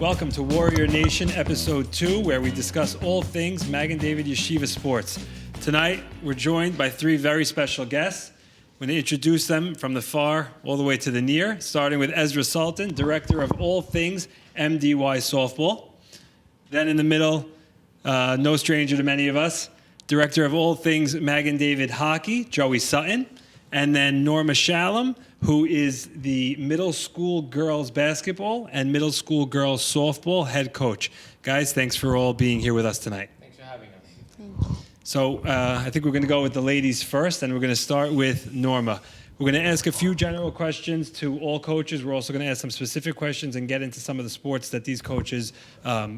Welcome to Warrior Nation, Episode 2, where we discuss all things Magen David Yeshiva sports. Tonight, we're joined by three very special guests. I'm going to introduce them from the far all the way to the near, starting with Ezra Sultan, Director of all things MDY softball. Then in the middle, no stranger to many of us, Director of all things Magen David hockey, Joey Sutton. And then Norma Shalam, who is the middle school girls basketball and middle school girls softball head coach. Guys, thanks for all being here with us tonight. Thanks for having us. Thank you. So I think we're going to go with the ladies first, and we're going to start with Norma. We're going to ask a few general questions to all coaches. We're also going to ask some specific questions and get into some of the sports that these coaches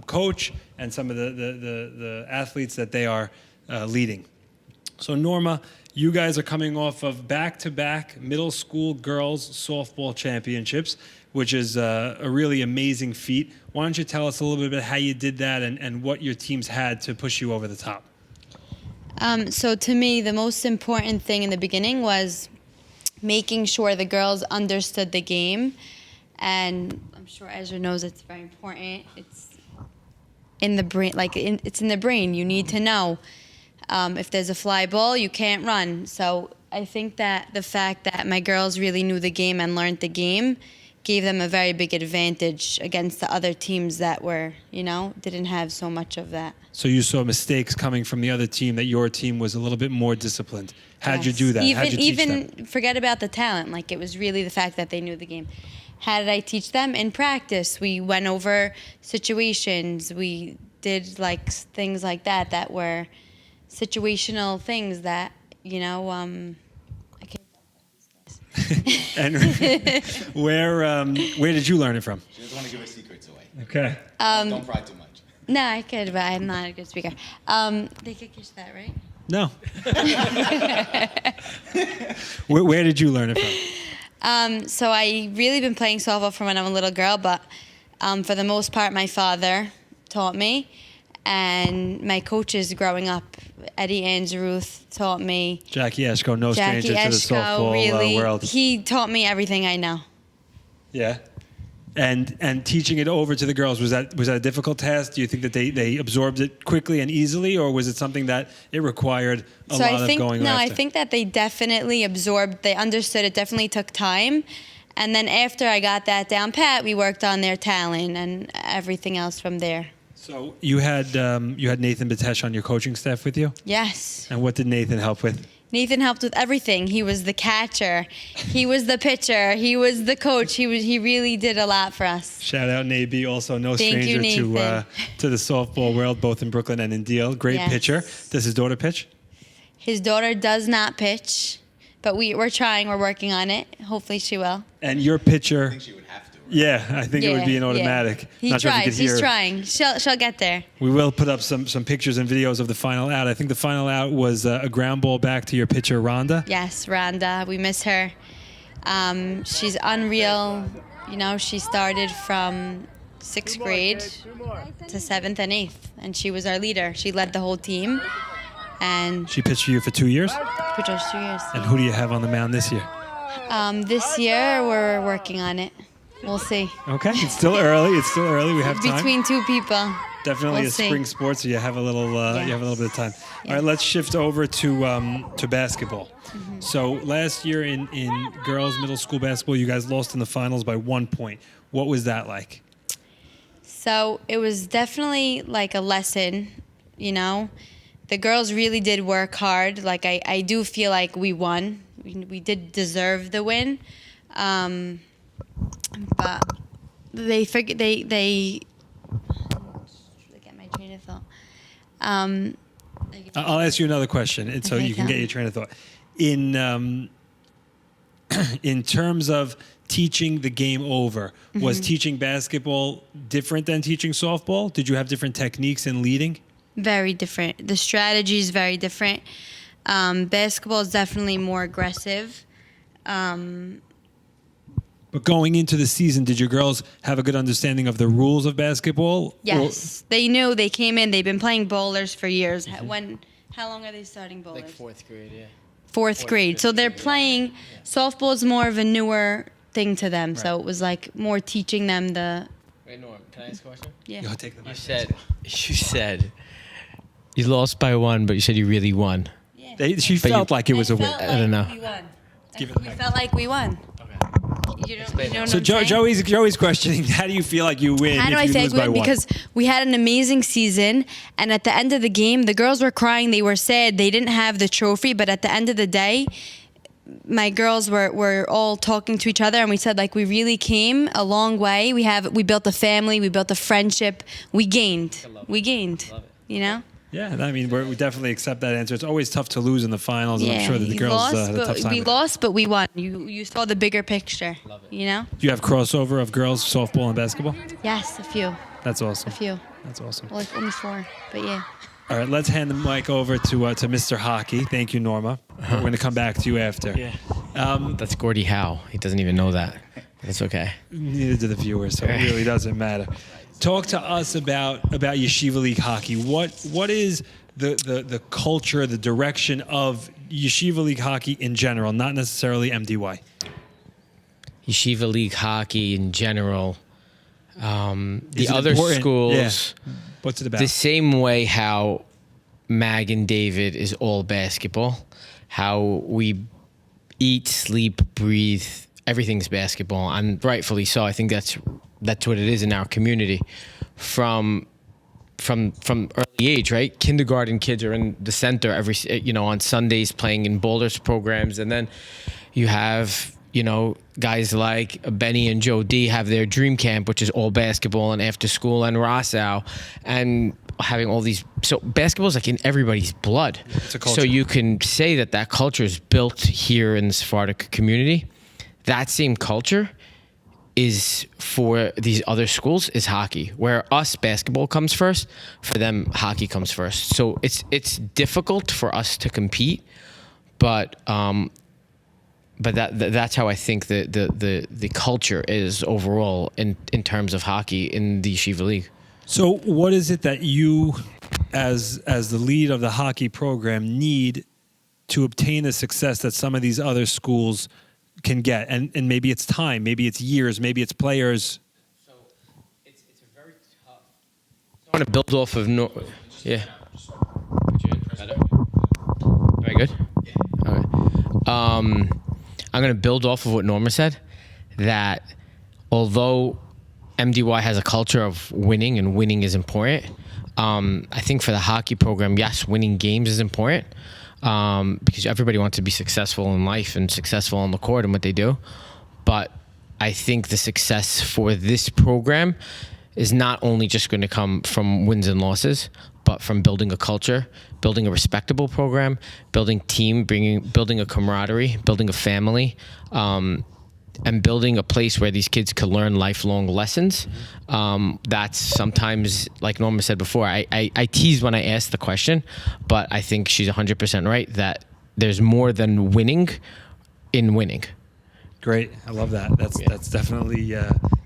coach and some of the athletes that they are leading. So Norma, you guys are coming off of back-to-back middle school girls softball championships, which is a really amazing feat. Why don't you tell us a little bit about how you did that and what your teams had to push you over the top? So to me, the most important thing in the beginning was making sure the girls understood the game. And I'm sure Ezra knows it's very important. It's in the brain, it's in the brain. You need to know. If there's a fly ball, you can't run. So I think that the fact that my girls really knew the game and learned the game gave them a very big advantage against the other teams that were, didn't have so much of that. So you saw mistakes coming from the other team, that your team was a little bit more disciplined. How'd you do that? How'd you teach them? Forget about the talent. It was really the fact that they knew the game. How did I teach them? In practice, we went over situations. We did things like that were situational things that, I can't. And where did you learn it from? She doesn't want to give her secrets away. Okay. Don't pry too much. No, I could, but I'm not a good speaker. They could catch that, right? No. Where did you learn it from? So I really been playing softball from when I'm a little girl, but for the most part, my father taught me. And my coaches growing up, Eddie Angeruth taught me. Jackie Eshko, no stranger to the softball world. He taught me everything I know. Yeah. And teaching it over to the girls, was that a difficult task? Do you think that they absorbed it quickly and easily, or was it something that it required a lot of going after? I think that they definitely absorbed, they understood it, definitely took time. And then after I got that down pat, we worked on their talent and everything else from there. So you had Nathan Batesh on your coaching staff with you? Yes. And what did Nathan help with? Nathan helped with everything. He was the catcher. He was the pitcher. He was the coach. He really did a lot for us. Shout out Naby, also no Thank stranger you, to the softball world, both in Brooklyn and in Deal. Great pitcher. Does his daughter pitch? His daughter does not pitch, but we're trying. We're working on it. Hopefully she will. And your pitcher... I think she would have to. Right? Yeah, I think it would be an automatic. He Not tries. Sure if you could hear. He's trying. She'll get there. We will put up some pictures and videos of the final out. I think the final out was a ground ball back to your pitcher, Rhonda. Yes, Rhonda. We miss her. She's unreal. She started from 6th grade to 7th and 8th, and she was our leader. She led the whole team. And she pitched for you for 2 years? Pitched us 2 years. And who do you have on the mound this year? This year, we're working on it. We'll see. Okay, it's still early. We have time. Between two people. Definitely we'll a spring sport, so you have a little bit of time. All right, let's shift over to basketball. Mm-hmm. So last year in girls middle school basketball, you guys lost in the finals by 1 point. What was that like? So it was definitely like a lesson, The girls really did work hard. I do feel like we won. We did deserve the win. But they get my train of thought. I'll ask you another question, so you can get your train of thought. In terms of teaching the game over, was teaching basketball different than teaching softball? Did you have different techniques in leading? Very different. The strategy is very different. Basketball is definitely more aggressive. But going into the season, did your girls have a good understanding of the rules of basketball? Yes. They knew. They came in. They've been playing bowlers for years. How long are they starting bowlers? Like 4th grade, yeah. Fourth grade. So they're playing. Softball is more of a newer thing to them. Right. So it was more teaching them the Wait, Norm, can I ask a question? Yeah. Go take the mic. You said you lost by 1, but you said you really won. She felt like it was a win. I don't know. We won. Give it We back. felt like we won. You know what So I'm saying? Joey's questioning, how do you feel like you win How do if I you feel lose like by we win? one? Because we had an amazing season, and at the end of the game, the girls were crying. They were sad. They didn't have the trophy, but at the end of the day, my girls were all talking to each other, and we said like we really came a long way. We built a family. We built a friendship. We gained. You know. Yeah, I mean, we definitely accept that answer. It's always tough to lose in the finals, and I'm sure that the you girls lost, had a tough time. we with it. lost, but we won. You saw the bigger picture. You know. Do you have crossover of girls softball and basketball? Yes, a few. That's awesome. A few. That's awesome. Well, like only 4, but yeah. All right, let's hand the mic over to Mr. Hockey. Thank you, Norma. We're going to come back to you after. That's Gordie Howe. He doesn't even know that. That's okay. Neither do the viewers, so it really doesn't matter. Talk to us about Yeshiva League hockey. What is the culture, the direction of Yeshiva League hockey in general, not necessarily MDY? Yeshiva League hockey in general. The Is it other important? schools, Yeah. What's it about? the same way how Mag and David is all basketball, how we eat, sleep, breathe, everything's basketball, and rightfully so. I think that's what it is in our community. From early age, right? Kindergarten kids are in the center on Sundays playing in boulders programs, and then you have guys like Benny and Joe D have their dream camp, which is all basketball and after school and Rossau, and having all these. So basketball is like in everybody's blood. It's a culture. So you can say that culture is built here in the Sephardic community. That same culture is for these other schools is hockey, where us basketball comes first, for them hockey comes first. So it's difficult for us to compete, but that's how I think the culture is overall in terms of hockey in the Yeshiva League. So what is it that you, as the lead of the hockey program, need to obtain the success that some of these other schools can get? And maybe it's time, maybe it's years, maybe it's players. So it's a very tough. I want to build off of yeah. Am I good? Yeah. Okay. I'm going to build off of what Norma said, that although MDY has a culture of winning and winning is important, I think for the hockey program, yes, winning games is important because everybody wants to be successful in life and successful on the court and what they do. But I think the success for this program is not only just going to come from wins and losses, but from building a culture, building a respectable program, building team, building a camaraderie, building a family, and building a place where these kids can learn lifelong lessons. That's sometimes, like Norma said before, I tease when I ask the question, but I think she's 100% right that there's more than winning in winning. Great. I love that. That's definitely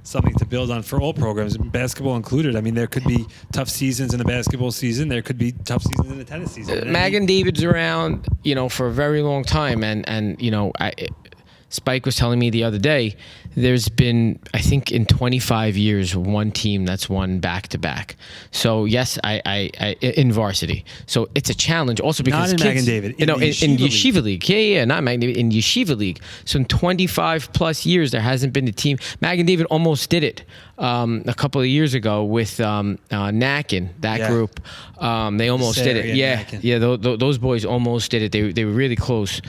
something to build on for all programs, basketball included. I mean, there could be tough seasons in the basketball season. There could be tough seasons in the tennis season. Mag and David's around, for a very long time. And Spike was telling me the other day, there's been, I think in 25 years, one team that's won back-to-back. So yes, I in varsity. So it's a challenge also because not in kids, Mag and David, in Yeshiva League. Yeah, not Mag and David, in Yeshiva League. So in 25 plus years, there hasn't been a team. Mag and David almost did it a couple of years ago with Nakin, that group. They almost did it. Yeah, those boys almost did it. They were really close.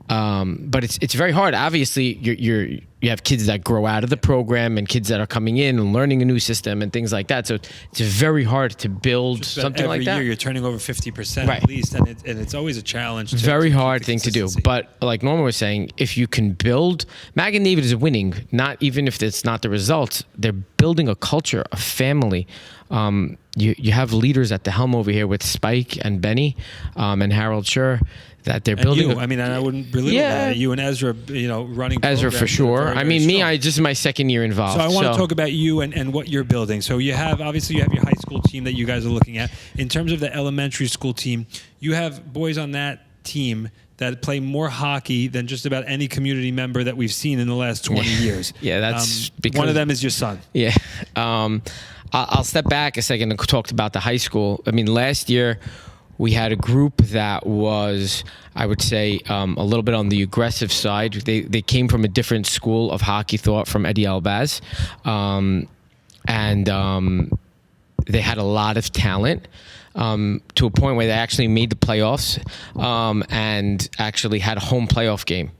But it's very hard. Obviously, you have kids that grow out of the program and kids that are coming in and learning a new system and things like that. So it's very hard to build something like that. Every year you're turning over 50% Right. at least, and it's always a challenge. Very to hard keep the thing to do. consistency. But like Norma was saying, if you can build, Mag and David is winning, not even if it's not the results. They're building a culture, a family. You have leaders at the helm over here with Spike and Benny and Harold Schur. That they're building. I wouldn't belittle that. You and Ezra, running. Ezra for sure. Very, very strong. This is my second year involved. So I want to talk about you and what you're building. So you have your high school team that you guys are looking at. In terms of the elementary school team, you have boys on that team that play more hockey than just about any community member that we've seen in the last 20 years. Yeah, that's because one of them is your son. Yeah. I'll step back a second and talk about the high school. I mean, last year we had a group that was, I would say, a little bit on the aggressive side. They came from a different school of hockey thought from Eddie Albaz. They had a lot of talent to a point where they actually made the playoffs and actually had a home playoff game.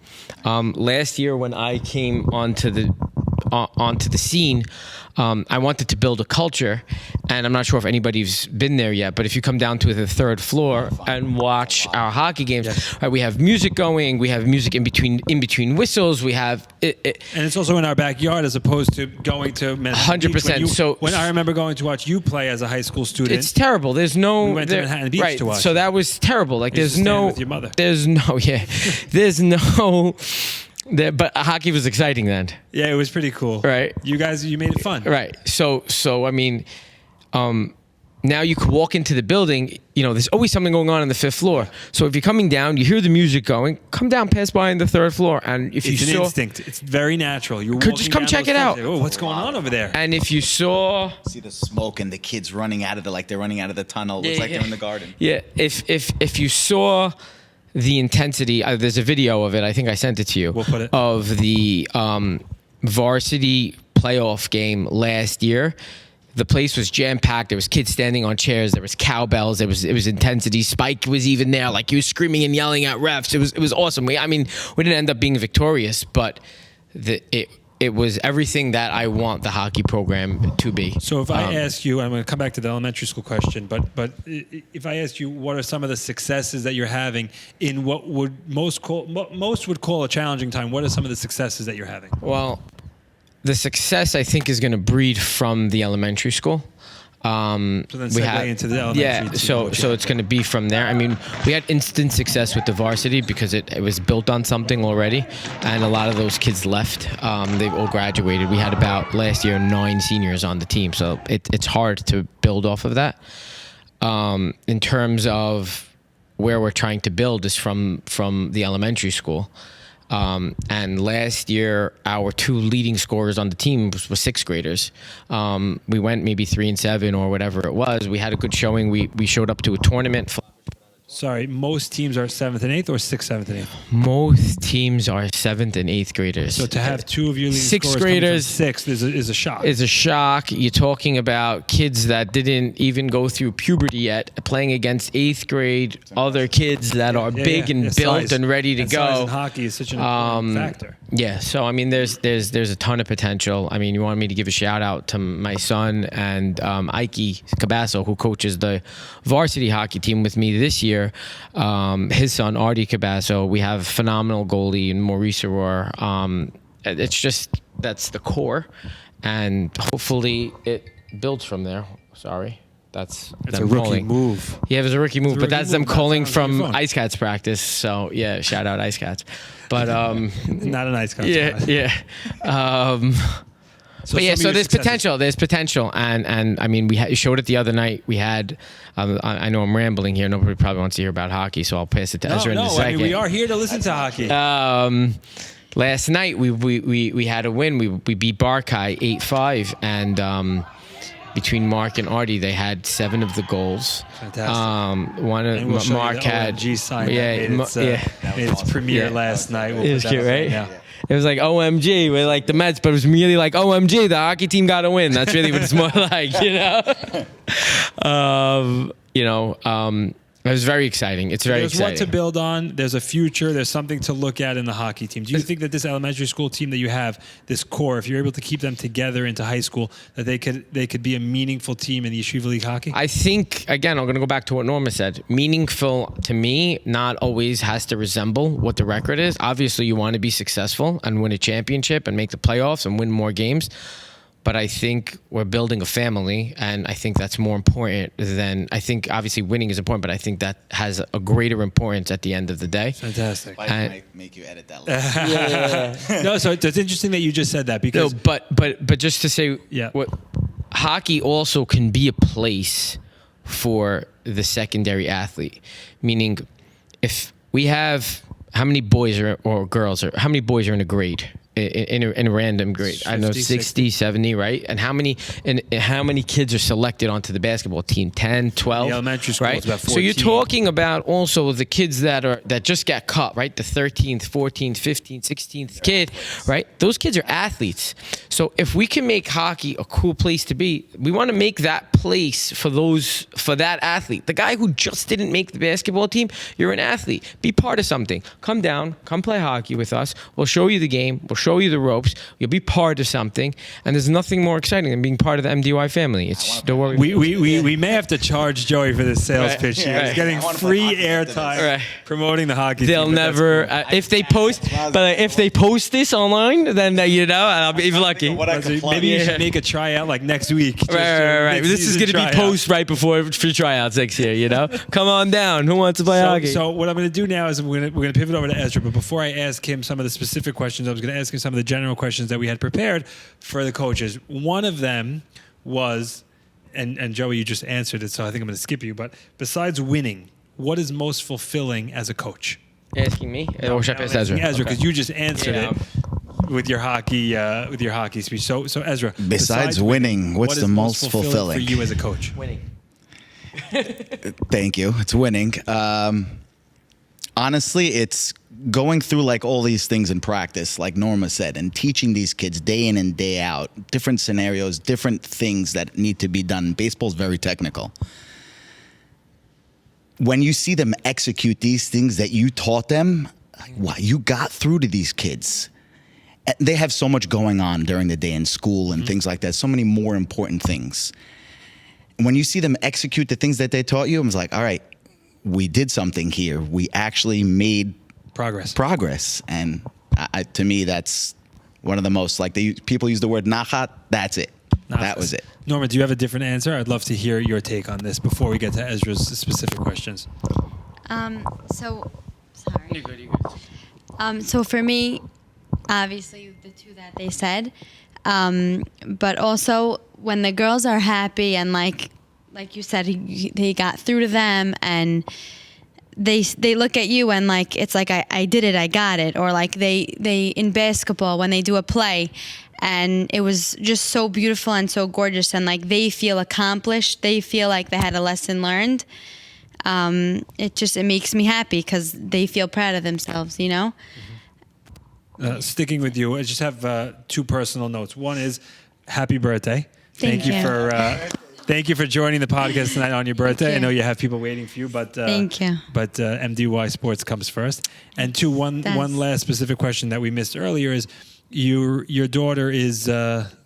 Last year when I came onto the scene, I wanted to build a culture, and I'm not sure if anybody's been there yet, but if you come down to the third floor and watch our hockey games, right, we have music going, we have music in between whistles, we have it, and it's also in our backyard as opposed to going to Manhattan 100%. Beach. When I remember going to watch you play as a high school student, it's terrible. There's no. We went to Manhattan Beach right, to watch. So that was terrible. Like there's no. With your mother. There's no. Yeah. There's no. But hockey was exciting then. Yeah, it was pretty cool. Right. You made it fun. Right. So I mean, now you could walk into the building. You know, there's always something going on the fifth floor. So if you're coming down, you hear the music going. Come down, pass by on the third floor, and if It's you an saw, instinct. It's very natural. You're Could just come check it out. Oh, what's going on over there? and if you saw. See the smoke and the kids running out of they're running out of the tunnel. Looks like they're in the garden. Yeah, if you saw the intensity, there's a video of it. I think I sent it to you. We'll put it. Of the varsity playoff game last year. The place was jam packed. There was kids standing on chairs. There was cowbells. It was intensity. Spike was even there. Like he was screaming and yelling at refs. It was awesome. We didn't end up being victorious, but it was everything that I want the hockey program to be. So if I ask you, I'm going to come back to the elementary school question, but if I ask you, what are some of the successes that you're having in what most would call a challenging time? What are some of the successes that you're having? Well, the success I think is going to breed from the elementary school. So then segue into the elementary. Yeah, so it's going to be from there. I mean, we had instant success with the varsity because it was built on something already, and a lot of those kids left. They've all graduated. We had about last year 9 seniors on the team, so it's hard to build off of that. In terms of where we're trying to build is from the elementary school. And last year, our 2 leading scorers on the team were 6th graders. We went maybe 3-7 or whatever it was. We had a good showing. We showed up to a tournament. Sorry, most teams are 7th and 8th or 6th, 7th, and 8th? Most teams are 7th and 8th graders. So to have 2 of your leading 6th scorers graders 6th is a shock. It's a shock. You're talking about kids that didn't even go through puberty yet, playing against 8th grade other kids that are big and built size. and ready to And go. Size in hockey is such an important factor. Yeah, so I mean, there's a ton of potential. I mean, you want me to give a shout out to my son and Ike Cabasso, who coaches the varsity hockey team with me this year. His son Artie Cabasso. We have a phenomenal goalie in Maurice Aurore. It's just that's the core, and hopefully it builds from there. Sorry. That's It's them a rookie calling. move. Yeah, it was a rookie move, a but rookie that's them move. That calling sounds like from fun. Ice Cats practice. So yeah, shout out Ice Cats. But Not a nice yeah, concept. yeah. But yeah, some of so your there's successes- potential. There's potential, and I mean, we showed it the other night. We had, I know I'm rambling here. Nobody probably wants to hear about hockey, so I'll pass it to Ezra in a No, second. I mean, we are here to listen to hockey. Last night we had a win. We beat Barkai 8-5, and between Mark and Artie, they had 7 of the goals. Fantastic. One of And we'll show Mark you the had OMG sign yeah, that made its premiere last night. We'll It put was that cute, up right? now. It was like OMG, we're like the Mets, but it was really like OMG, the hockey team got to win. That's really what it's more like, you know. It was very exciting. It's very There's exciting. what to build on. There's a future. There's something to look at in the hockey team. Do you think that this elementary school team that you have, this core, if you're able to keep them together into high school, that they could be a meaningful team in the Yeshiva League hockey? I think, again, I'm going to go back to what Norma said. Meaningful, to me, not always has to resemble what the record is. Obviously, you want to be successful and win a championship and make the playoffs and win more games. But I think we're building a family, and I think that's more important than, I think obviously winning is important, but I think that has a greater importance at the end of the day. Fantastic. I might make you edit that list. No, so it's interesting that you just said that because No, but just to say, Yeah. what hockey also can be a place for the secondary athlete. Meaning, if we have how many boys or girls how many boys are in a grade? In a random grade, 50, I know 60, 70, right? And how many kids are selected onto the basketball team? 10, 12? The elementary school, right? it's about 14. So you're talking about also the kids that just got cut, right? The 13th, 14th, 15th, 16th kid, right? Those kids are athletes. So if we can make hockey a cool place to be, we want to make that place for that athlete. The guy who just didn't make the basketball team, you're an athlete. Be part of something. Come down, come play hockey with us. We'll show you the game. We'll show you the ropes. You'll be part of something, and there's nothing more exciting than being part of the MDY family. It's don't worry. We may have to charge Joey for this sales Right. pitch here. Right. He's getting free airtime Right. promoting the hockey. They'll team, but that's never cool. if they post, but if they post this online, then I'll be lucky. Maybe you should make a tryout like next week. Just Right. This is going to be tryout. post right before for tryouts next year. Come on down. Who wants to play hockey? So what I'm going to do now is we're going to pivot over to Ezra. But before I ask him some of the specific questions, I was going to ask him some of the general questions that we had prepared for the coaches. One of them was, and Joey, you just answered it, so I think I'm going to skip you. But besides winning, what is most fulfilling as a coach? Asking me, or should I pass Ezra? Ezra, because Okay. you just answered Yeah. it with your hockey speech. So Ezra, Besides winning, what's what the is most for fulfilling? you as a coach? Winning. Thank you. It's winning. Honestly, it's going through like all these things in practice, like Norma said, and teaching these kids day in and day out, different scenarios, different things that need to be done. Baseball's very technical. When you see them execute these things that you taught them, like, wow, you got through to these kids. And they have so much going on during the day in school and things like that, so many more important things. When you see them execute the things that they taught you, I was like, all right, we did something here. We actually made progress. And to me, that's one of the most, like people use the word nachat, that's it. That was it. Norma, do you have a different answer? I'd love to hear your take on this before we get to Ezra's specific questions. So sorry. You're good. So for me, obviously the two that they said, but also when the girls are happy and like you said, they got through to them and they look at you and like it's like I did it, I got it, or like they in basketball when they do a play and it was just so beautiful and so gorgeous and like they feel accomplished, they feel like they had a lesson learned. It makes me happy because they feel proud of themselves, Sticking with you, I just have two personal notes. One is happy birthday. Thank you. Thank you for joining the podcast tonight on your birthday. you. I know you have people waiting for you, but Thank you. But MDY Sports comes first. And two, one last specific question that we missed earlier is your daughter is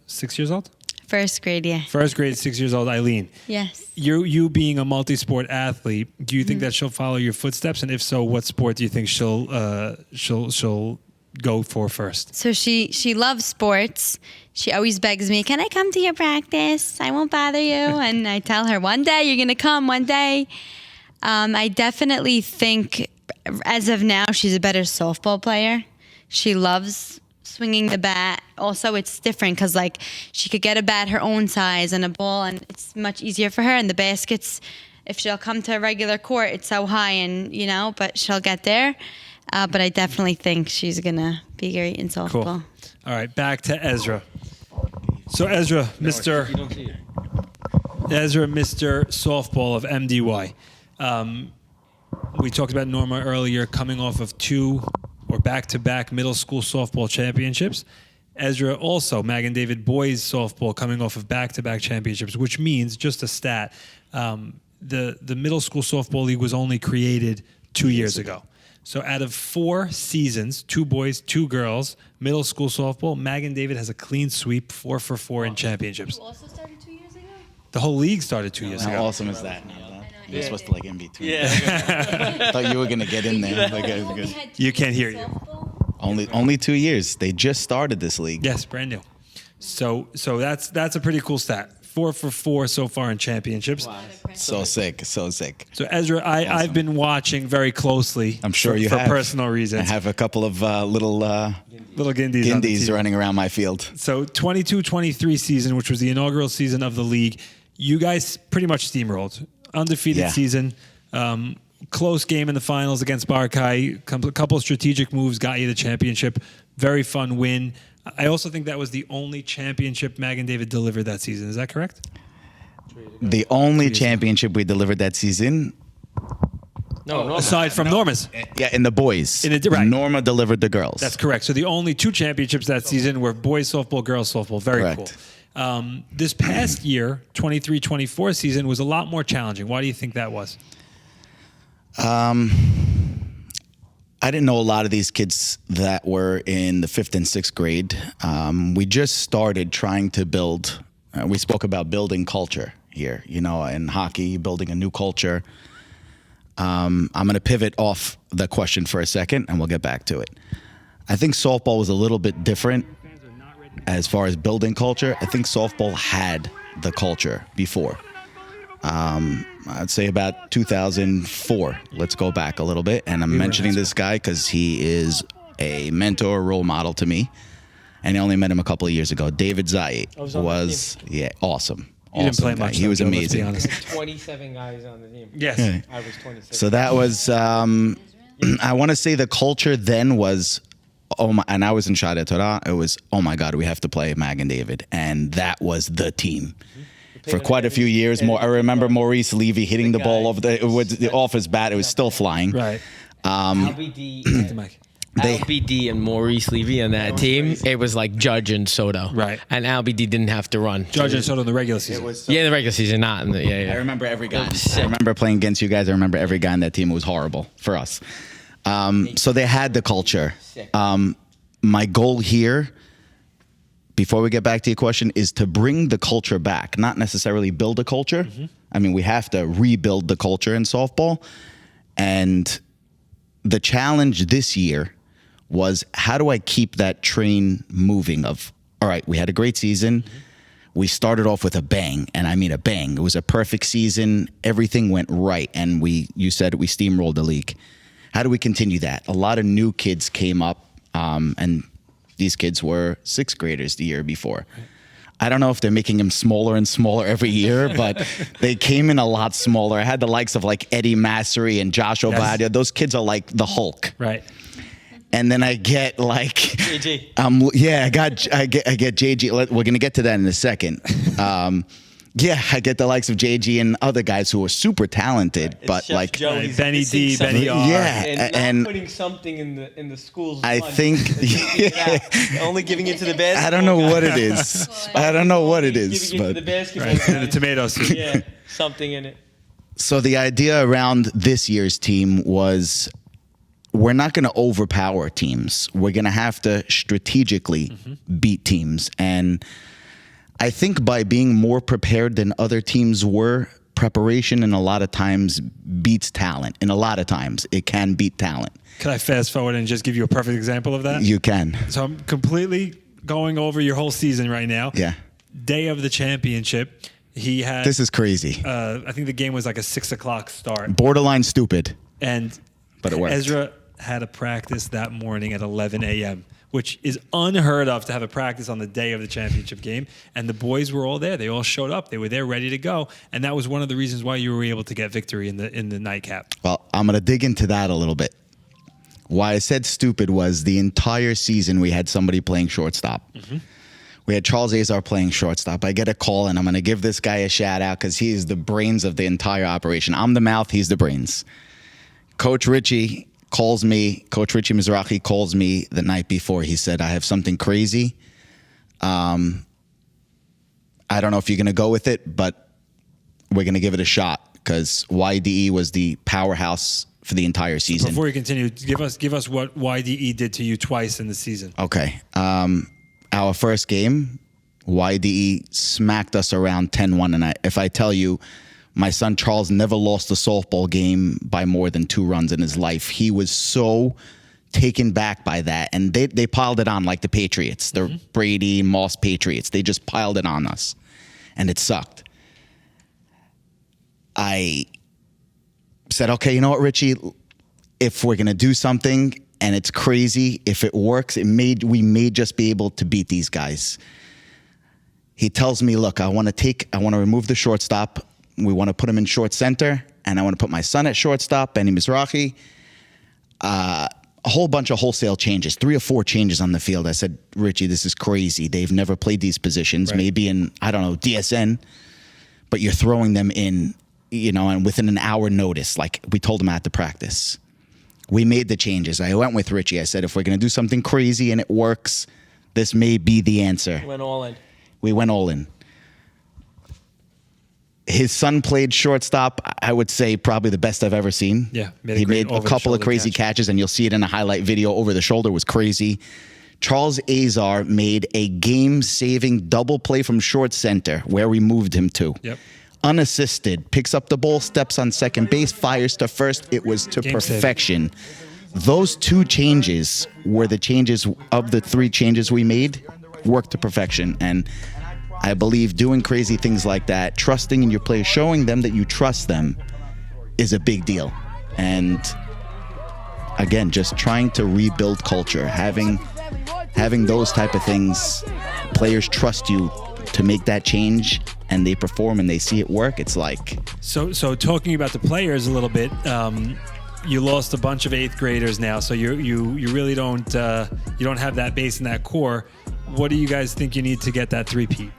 6 years old? First grade, yeah. First grade, 6 years old, Eileen. Yes. You being a multi-sport athlete, do you think that she'll follow your footsteps? And if so, what sport do you think she'll go for first? So she loves sports. She always begs me, "Can I come to your practice? I won't bother you." And I tell her, "One day you're gonna come. One day." I definitely think, as of now, she's a better softball player. She loves swinging the bat. Also, it's different because like she could get a bat her own size and a ball, and it's much easier for her. And the baskets, if she'll come to a regular court, it's so high, and but she'll get there. But I definitely think she's gonna be great in softball. Cool. All right, back to Ezra. So Ezra, Mr. Softball of MDY. We talked about Norma earlier coming off of 2 or back-to-back middle school softball championships. Ezra also, Mag and David boys softball coming off of back-to-back championships, which means, just a stat, the middle school softball league was only created 2 years ago. So out of 4 seasons, 2 boys, 2 girls, middle school softball, Mag and David has a clean sweep, 4 for 4 in championships. You also started 2 years ago? The whole league started 2 years How ago. awesome is that? You're supposed to like in between. Yeah. I thought you were gonna get in there. You can't hear you. Only 2 years. They just started this league. Yes, brand new. So that's a pretty cool stat. 4 for 4 so far in championships. Wow. So sick. So Ezra, I've been watching very closely. I'm sure you for have. personal I reasons. have a couple of little Guindies on the Guindies team. running around my field. So 22-23 season, which was the inaugural season of the league, you guys pretty much steamrolled. Undefeated Yeah. season. close game in the finals against Barkai. A couple of strategic moves got you the championship. Very fun win. I also think that was the only championship Mag and David delivered that season. Is that correct? The only championship we delivered that season. No, no. Aside from Norma's. Yeah, in the boys. Right. Norma delivered the girls. That's correct. So the only 2 championships that season were boys softball, girls softball. Very Correct. cool. This past year, 23-24 season, was a lot more challenging. Why do you think that was? I didn't know a lot of these kids that were in the 5th and 6th grade. We just started trying to build. We spoke about building culture here, in hockey, building a new culture. I'm going to pivot off the question for a second, and we'll get back to it. I think softball was a little bit different as far as building culture. I think softball had the culture before. I'd say about 2004. Let's go back a little bit. And I'm mentioning this guy because he is a mentor, role model to me. And I only met him a couple of years ago. David Zayat was awesome. You didn't play much. He was amazing. 27 guys on the team. Yes. I was 26. So that was, I want to say the culture then was, and I was in Shada Torah. It was, oh my God, we have to play Mag and David. And that was the team. For quite a few years, I remember Maurice Levy hitting the ball off his bat. It was still flying. Right. LBD and Maurice Levy on that team, it was like Judge and Soto. Right. And LBD didn't have to run. Judge and Soto in the regular season. Yeah, the regular season, not in the, I remember every guy. I remember playing against you guys. I remember every guy on that team. It was horrible for us. So they had the culture. My goal here, before we get back to your question, is to bring the culture back, not necessarily build a culture. I mean, we have to rebuild the culture in softball. And the challenge this year was, how do I keep that train moving of, all right, we had a great season. We started off with a bang, and I mean a bang. It was a perfect season. Everything went right, and you said we steamrolled the league. How do we continue that? A lot of new kids came up, and these kids were 6th graders the year before. I don't know if they're making them smaller and smaller every year, but they came in a lot smaller. I had the likes of like Eddie Massery and Josh Ovadia. Those kids are like the Hulk. Right. And then I get like JG. I get JG. We're gonna get to that in a second. I get the likes of JG and other guys who are super talented, but Chef like Joe, he's Benny missing D, something. Benny R. and putting something in the school's I lunch. think Only giving it to the basketball. I don't know what it is. I don't know what it is, Giving it to the but basketball. Right. And the tomato soup. Yeah, something in it. so the idea around this year's team was, we're not going to overpower teams. We're going to have to strategically beat teams. And I think by being more prepared than other teams were, preparation and a lot of times beats talent. And a lot of times it can beat talent. Can I fast forward and just give you a perfect example of that? You can. So I'm completely going over your whole season right now. Yeah. Day of the championship, he had. This is crazy. I think the game was like a 6:00 start. Borderline stupid. But it worked. Ezra had a practice that morning at 11 a.m., which is unheard of to have a practice on the day of the championship game. And the boys were all there. They all showed up. They were there ready to go. And that was one of the reasons why you were able to get victory in the nightcap. Well, I'm going to dig into that a little bit. Why I said stupid was the entire season we had somebody playing shortstop. We had Charles Azar playing shortstop. I get a call, and I'm going to give this guy a shout out because he is the brains of the entire operation. I'm the mouth. He's the brains. Coach Richie Mizrahi calls me the night before. He said, I have something crazy. I don't know if you're going to go with it, but we're going to give it a shot because YDE was the powerhouse for the entire season. Before you continue, give us what YDE did to you twice in the season. Okay. Our first game, YDE smacked us around 10-1. And if I tell you, my son Charles never lost a softball game by more than 2 runs in his life. He was so taken back by that. And they piled it on like the Patriots, the Brady, Moss Patriots. They just piled it on us. And it sucked. I said, okay, you know what, Richie? If we're going to do something and it's crazy, if it works, we may just be able to beat these guys. He tells me, look, I want to remove the shortstop. We want to put him in short center, and I want to put my son at shortstop, Benny Mizrahi. A whole bunch of wholesale changes, 3 or 4 changes on the field. I said, Richie, this is crazy. They've never played these positions, Right. maybe in, I don't know, DSN, but you're throwing them in, and within an hour notice, like we told them at the practice. We made the changes. I went with Richie. I said, if we're going to do something crazy and it works, this may be the answer. Went all in. We went all in. His son played shortstop, I would say probably the best I've ever seen. Yeah, He made a couple of crazy catches, and you'll see it in a highlight video. Over the shoulder was crazy. Charles Azar made a game-saving double play from short center where we moved him to. Yep. Unassisted, picks up the ball, steps on second base, fires to first. It was to Game saving. perfection. Those 2 changes were the changes of the 3 changes we made, worked to perfection. And I believe doing crazy things like that, trusting in your players, showing them that you trust them is a big deal. And again, just trying to rebuild culture, having those type of things, players trust you to make that change and they perform and they see it work. It's like, So talking about the players a little bit, you lost a bunch of 8th graders now, so you really don't you don't have that base and that core. What do you guys think you need to get that 3-peat?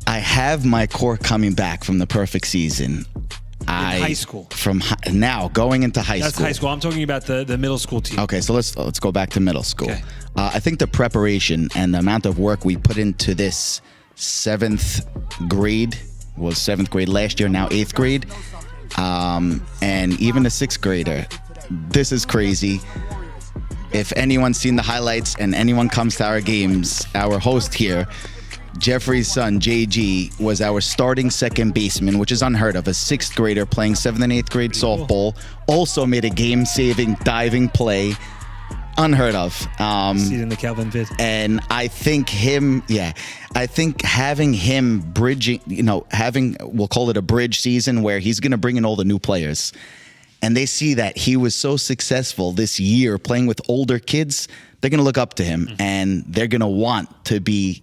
I have my core coming back from the perfect season. High school. From now going into high That's school. high school. I'm talking about the middle school team. Okay, so let's go back to middle school. Okay. I think the preparation and the amount of work we put into this 7th grade, was 7th grade last year, now 8th grade, and even a 6th grader. This is crazy. If anyone's seen the highlights and anyone comes to our games, our host here, Jeffrey's son, JG, was our starting second baseman, which is unheard of. A 6th grader playing 7th and 8th grade softball. Also made a game-saving diving play. Unheard of. See it in the Calvin vid. And I think having him bridging, we'll call it a bridge season where he's going to bring in all the new players. And they see that he was so successful this year playing with older kids, they're going to look up to him and they're going to want to be.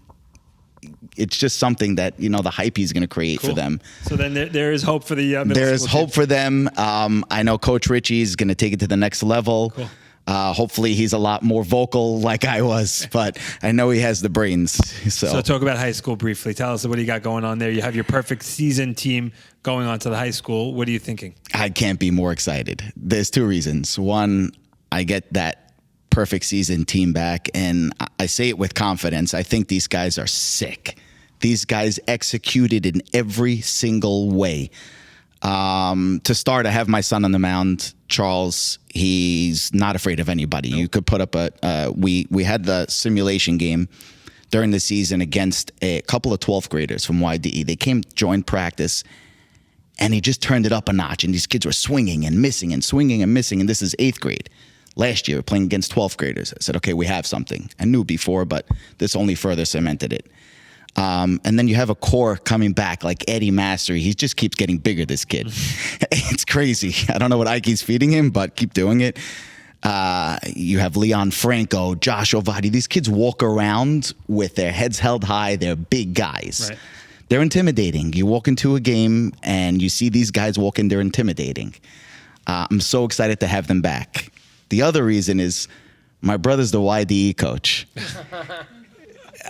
It's just something that, the hype he's going to create for them. So then there is hope for the middle There is school hope for them. I know Coach Richie is going to take it to the next level. Cool. Hopefully he's a lot more vocal like I was, but I know he has the brains. So talk about high school briefly. Tell us what do you got going on there. You have your perfect season team going on to the high school. What are you thinking? I can't be more excited. There's 2 reasons. One, I get that perfect season team back, and I say it with confidence. I think these guys are sick. These guys executed in every single way. To start, I have my son on the mound, Charles. He's not afraid of anybody. Nope. You could put up we had the simulation game during the season against a couple of 12th graders from YDE. They came, joined practice, and he just turned it up a notch. And these kids were swinging and missing and swinging and missing. And this is 8th grade. Last year, playing against 12th graders. I said, okay, we have something. I knew before, but this only further cemented it. And then you have a core coming back like Eddie Mastery. He just keeps getting bigger, this kid. It's crazy. I don't know what Ike's feeding him, but keep doing it. You have Leon Franco, Josh Ovadi. These kids walk around with their heads held high. They're big guys. Right. They're intimidating. You walk into a game and you see these guys walk in, they're intimidating. I'm so excited to have them back. The other reason is my brother's the YDE coach.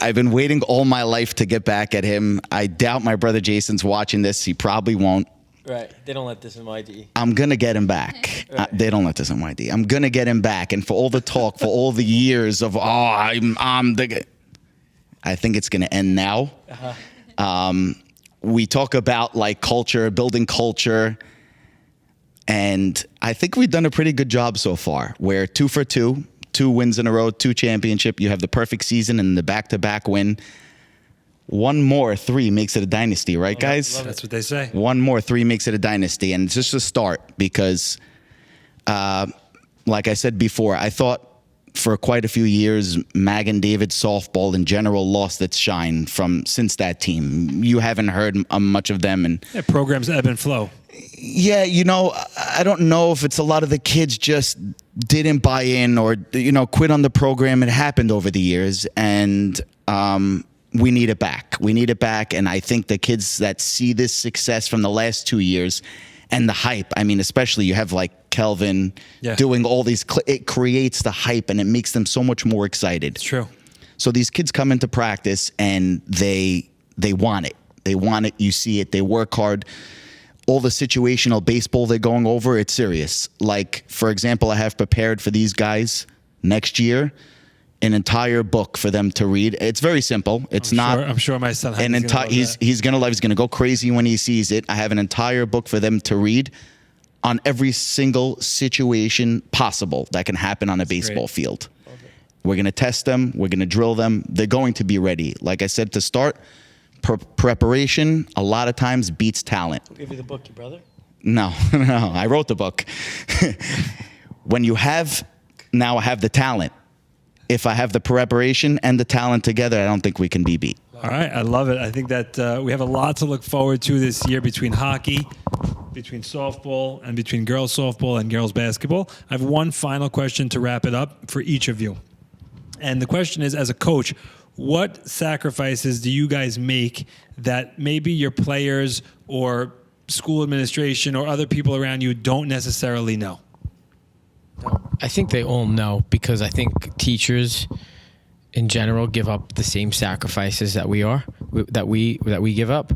I've been waiting all my life to get back at him. I doubt my brother Jason's watching this. He probably won't. Right. They don't let this in YD. I'm going to get him back. Right. They don't let this in YD. I'm going to get him back. And for all the talk, for all the years of, I'm the... I think it's going to end now. We talk about like culture, building culture. And I think we've done a pretty good job so far. We're 2 for 2. 2 wins in a row, 2 championship. You have the perfect season and the back-to-back win. 1 more 3 makes it a dynasty, right, guys? That's what they say. 1 more 3 makes it a dynasty, and it's just a start because, like I said before, I thought for quite a few years, Mag and David softball in general lost its shine since that team. You haven't heard much of them, and Programs ebb and flow. yeah, I don't know if it's a lot of the kids just didn't buy in or, quit on the program. It happened over the years. And we need it back. We need it back. And I think the kids that see this success from the last 2 years and the hype, I mean, especially you have like Kelvin doing all these, it creates the hype and it makes them so much more excited. It's true. So these kids come into practice and they want it. They want it. You see it. They work hard. All the situational baseball they're going over, it's serious. Like, for example, I have prepared for these guys next year an entire book for them to read. It's very simple. I'm sure my son he's gonna love. He's gonna go crazy when he sees it. I have an entire book for them to read on every single situation possible that can happen on a baseball field. Okay. We're gonna test them. We're gonna drill them. They're going to be ready. Like I said to start, preparation a lot of times beats talent. Who gave you the book, your brother? No, I wrote the book. Now I have the talent. If I have the preparation and the talent together, I don't think we can be beat. All right, I love it. I think that we have a lot to look forward to this year between hockey, between softball, and between girls softball and girls basketball. I have one final question to wrap it up for each of you. And the question is, as a coach, what sacrifices do you guys make that maybe your players or school administration or other people around you don't necessarily know? I think they all know, because I think teachers in general give up the same sacrifices that we give up,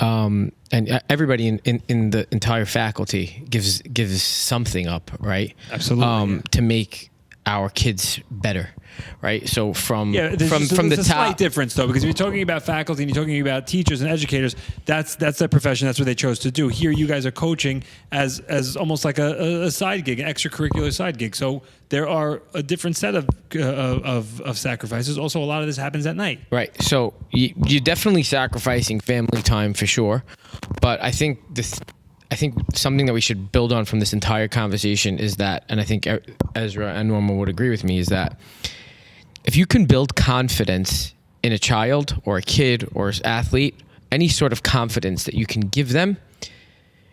and everybody in the entire faculty gives something up, right? Absolutely. To make our kids better, right? So from the a top, slight difference though, because if you're talking about faculty and you're talking about teachers and educators, that's their profession. That's what they chose to do. Here, you guys are coaching as almost like a side gig, an extracurricular side gig. So there are a different set of sacrifices. Also, a lot of this happens at night. Right. So you're definitely sacrificing family time for sure, but I think something that we should build on from this entire conversation is that, and I think Ezra and Norma would agree with me, is that if you can build confidence in a child or a kid or an athlete, any sort of confidence that you can give them,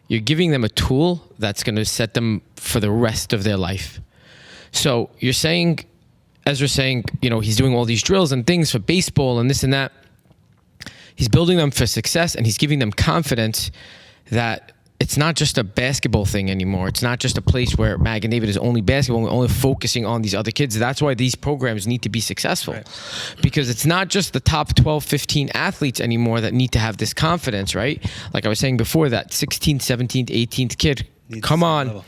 you're giving them a tool that's going to set them for the rest of their life. So you're saying, Ezra's saying, he's doing all these drills and things for baseball and this and that. He's building them for success, and he's giving them confidence that it's not just a basketball thing anymore. It's not just a place where Mag and David is only basketball and only focusing on these other kids. That's why these programs need to be successful, right? Because it's not just the top 12, 15 athletes anymore that need to have this confidence, right? Like I was saying before, that 16th, 17th, 18th kid, come on. Level.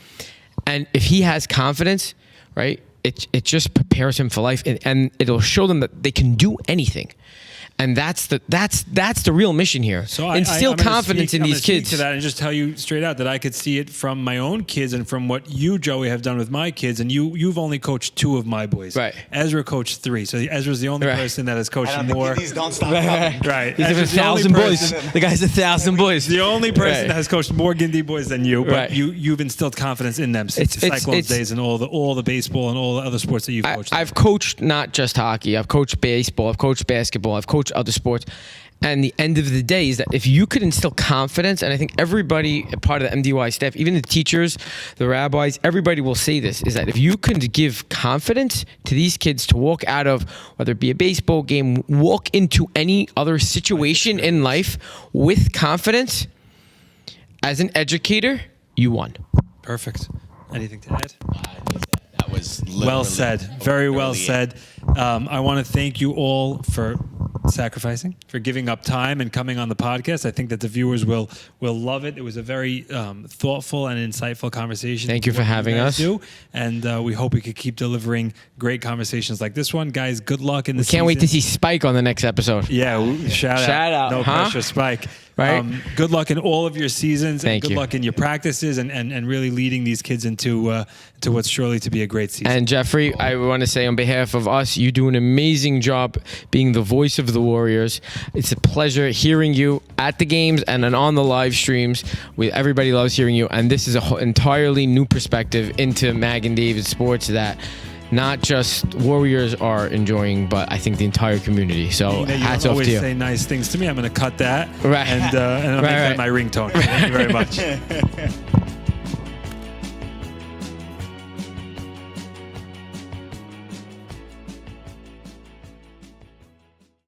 And if he has confidence, right, it just prepares him for life, and it'll show them that they can do anything. And that's the real mission here. So instill confidence in these kids. To that and just tell you straight out that I could see it from my own kids and from what you, Joey, have done with my kids. And you've only coached 2 of my boys. Right. Ezra coached 3. So Ezra's the only person that has coached more. The don't stop coming. Right. He's 1,000 boys. The guy's 1,000 boys. The only person that has coached more Gindie boys than you. But right. you've instilled confidence in them since the Cyclones days and all the baseball and all the other sports that you've coached. I've coached not just hockey. I've coached baseball. I've coached basketball. I've coached other sports. And the end of the day is that if you could instill confidence, and I think everybody, part of the MDY staff, even the teachers, the rabbis, everybody will say this, is that if you could give confidence to these kids to walk out of, whether it be a baseball game, walk into any other situation in life with confidence, as an educator, you won. Perfect. Anything to add? That was well said. Very well said. I want to thank you all for sacrificing, for giving up time and coming on the podcast. I think that the viewers will love it. It was a very thoughtful and insightful conversation. Thank you for having us. And we hope we could keep delivering great conversations like this one. Guys, good luck in the season. Can't wait to see Spike on the next episode. Yeah, shout out. No pressure, Spike. Right. Good luck in all of your seasons. Thank and good luck in your practices and really leading these kids into to what's surely to be a great season. And Jeffrey, I want to say on behalf of us, you do an amazing job being the voice of the Warriors. It's a pleasure hearing you at the games and on the live streams. Everybody loves hearing you. And this is an entirely new perspective into Mag and David sports that not just Warriors are enjoying, but I think the entire community. So hats off to you. You always say nice things to me. I'm going to cut that. Right. And I'll make that my ringtone. Thank you very much.